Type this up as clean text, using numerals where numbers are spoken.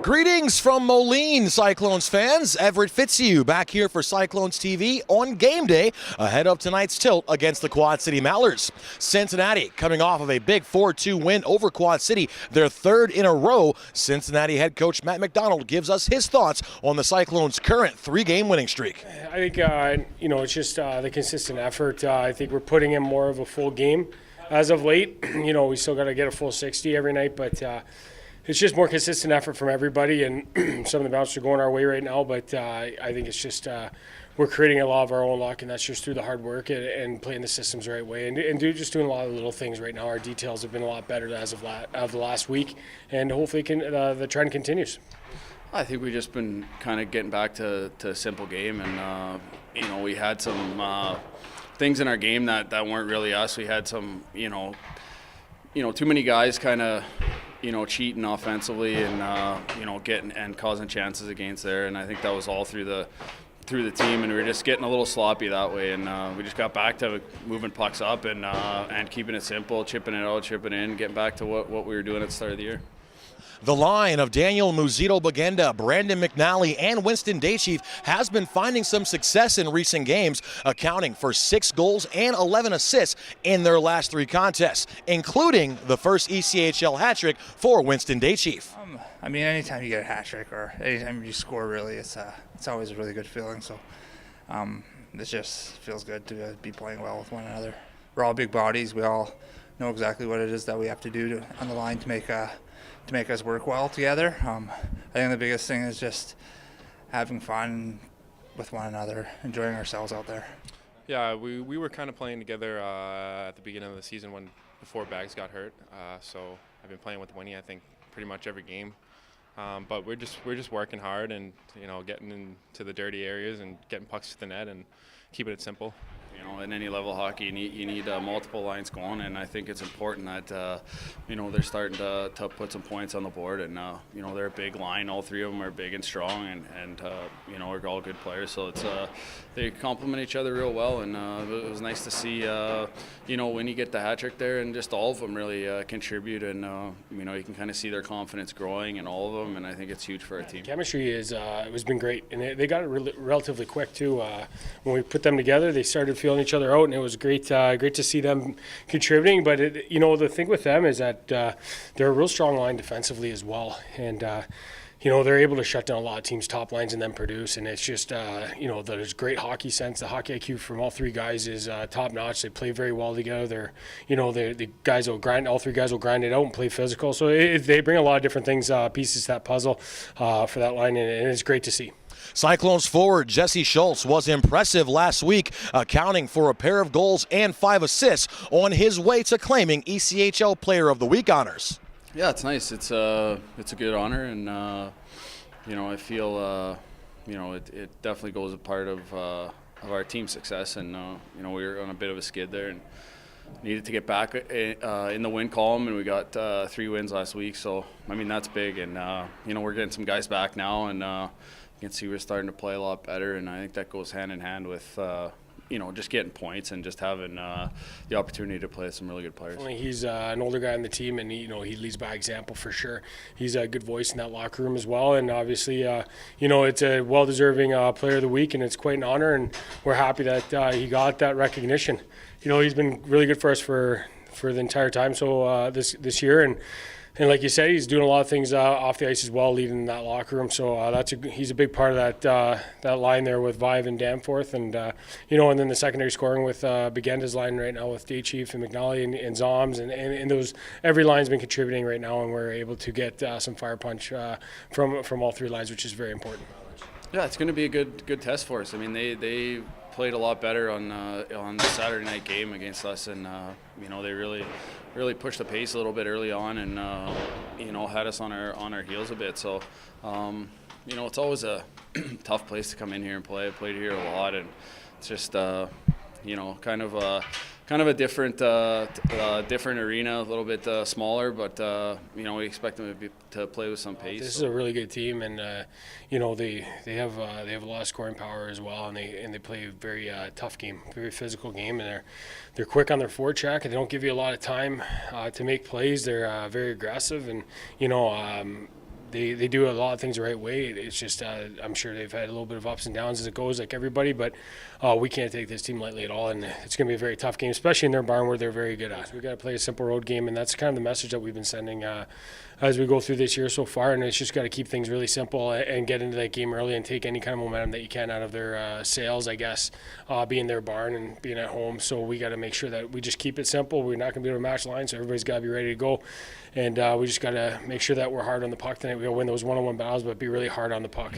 Greetings from Moline, Cyclones fans. Everett Fitzhugh back here for Cyclones TV on game day ahead of tonight's tilt against the Quad City Mallards. Cincinnati coming off of a big 4-2 win over Quad City, their third in a row. Cincinnati head coach Matt Macdonald gives us his thoughts on the Cyclones' current 3-game winning streak. I think, it's just the consistent effort. I think we're putting in more of a full game as of late. We still got to get a full 60 every night, but it's just more consistent effort from everybody, and some of the bounces are going our way right now, but I think it's just we're creating a lot of our own luck, and that's just through the hard work and playing the systems the right way, and just doing a lot of little things right now. Our details have been a lot better as of the last week, and hopefully the trend continues. I think we've just been kind of getting back to a simple game, and we had some things in our game that weren't really us. We had some, too many guys kind of, cheating offensively and getting and causing chances against there, and I think that was all through the team, and we were just getting a little sloppy that way, and we just got back to moving pucks up and keeping it simple, chipping it out, chipping in, getting back to what we were doing at the start of the year. The line of Daniel Muzito-Bagenda, Brandon McNally, and Winston Day Chief has been finding some success in recent games, accounting for 6 goals and 11 assists in their last 3 contests, including the first ECHL hat-trick for Winston Day Chief. Anytime you get a hat-trick or anytime you score, really, it's always a really good feeling. So it just feels good to be playing well with one another. We're all big bodies. We all know exactly what it is that we have to do on the line to make us work well together. I think the biggest thing is just having fun with one another, enjoying ourselves out there. Yeah, we were kind of playing together at the beginning of the season before Bags got hurt. So I've been playing with Winnie, I think, pretty much every game. But we're just working hard and getting into the dirty areas and getting pucks to the net and keeping it simple. In any level of hockey, you need multiple lines going, and I think it's important that they're starting to put some points on the board, and they're a big line. All 3 of them are big and strong, and we're all good players, so it's they complement each other real well, and it was nice to see when you get the hat trick there, and just all of them really contribute, and you can kind of see their confidence growing in all of them, and I think it's huge for our team. Chemistry has been great, and they got it relatively quick too. When we put them together, they started feeling each other out, and it was great to see them contributing. But the thing with them is that they're a real strong line defensively as well, and they're able to shut down a lot of teams' top lines and then produce. And it's just there's great hockey sense. The hockey IQ from all 3 guys is top notch. They play very well together. The guys will grind. All 3 guys will grind it out and play physical. So they bring a lot of different things, pieces to that puzzle for that line, and it's great to see. Cyclones forward Jesse Schultz was impressive last week, accounting for a pair of goals and 5 assists on his way to claiming ECHL Player of the Week honors. Yeah, it's nice. It's a good honor, and I feel it definitely goes a part of our team's success, and we were on a bit of a skid there and needed to get back in the win column, and we got 3 wins last week. So that's big, and we're getting some guys back now, and you can see we're starting to play a lot better, and I think that goes hand in hand with just getting points and just having the opportunity to play with some really good players. He's an older guy on the team, and he leads by example for sure. He's a good voice in that locker room as well, and obviously it's a well-deserving Player of the Week, and it's quite an honor, and we're happy that he got that recognition. He's been really good for us for the entire time this year, and like you said, he's doing a lot of things off the ice as well, leading that locker room. So he's a big part of that line there with Vive and Danforth, and and then the secondary scoring with Bagenda's line right now with Day Chief and McNally and Zoms, and those every line's been contributing right now, and we're able to get some fire punch from all 3 lines, which is very important. Yeah, it's going to be a good test for us. They played a lot better on the Saturday night game against us, and they really pushed the pace a little bit early on, and had us on our heels a bit. So it's always a tough place to come in here and play. I played here a lot, and it's just kind of a different arena, a little bit smaller, but we expect them to play with some pace. This is a really good team, and they have a lot of scoring power as well, and they play a very tough game, very physical game, and they're quick on their forecheck, and they don't give you a lot of time to make plays. They're very aggressive, and they do a lot of things the right way. It's just I'm sure they've had a little bit of ups and downs as it goes, like everybody. But we can't take this team lightly at all, and it's going to be a very tough game, especially in their barn where they're very good at. We got to play a simple road game, and that's kind of the message that we've been sending as we go through this year so far. And it's just got to keep things really simple and get into that game early and take any kind of momentum that you can out of their sales, I guess, being their barn and being at home. So we got to make sure that we just keep it simple. We're not going to be able to match line, so everybody's got to be ready to go. And we just got to make sure that we're hard on the puck tonight. We got to win those one-on-one battles, but be really hard on the puck.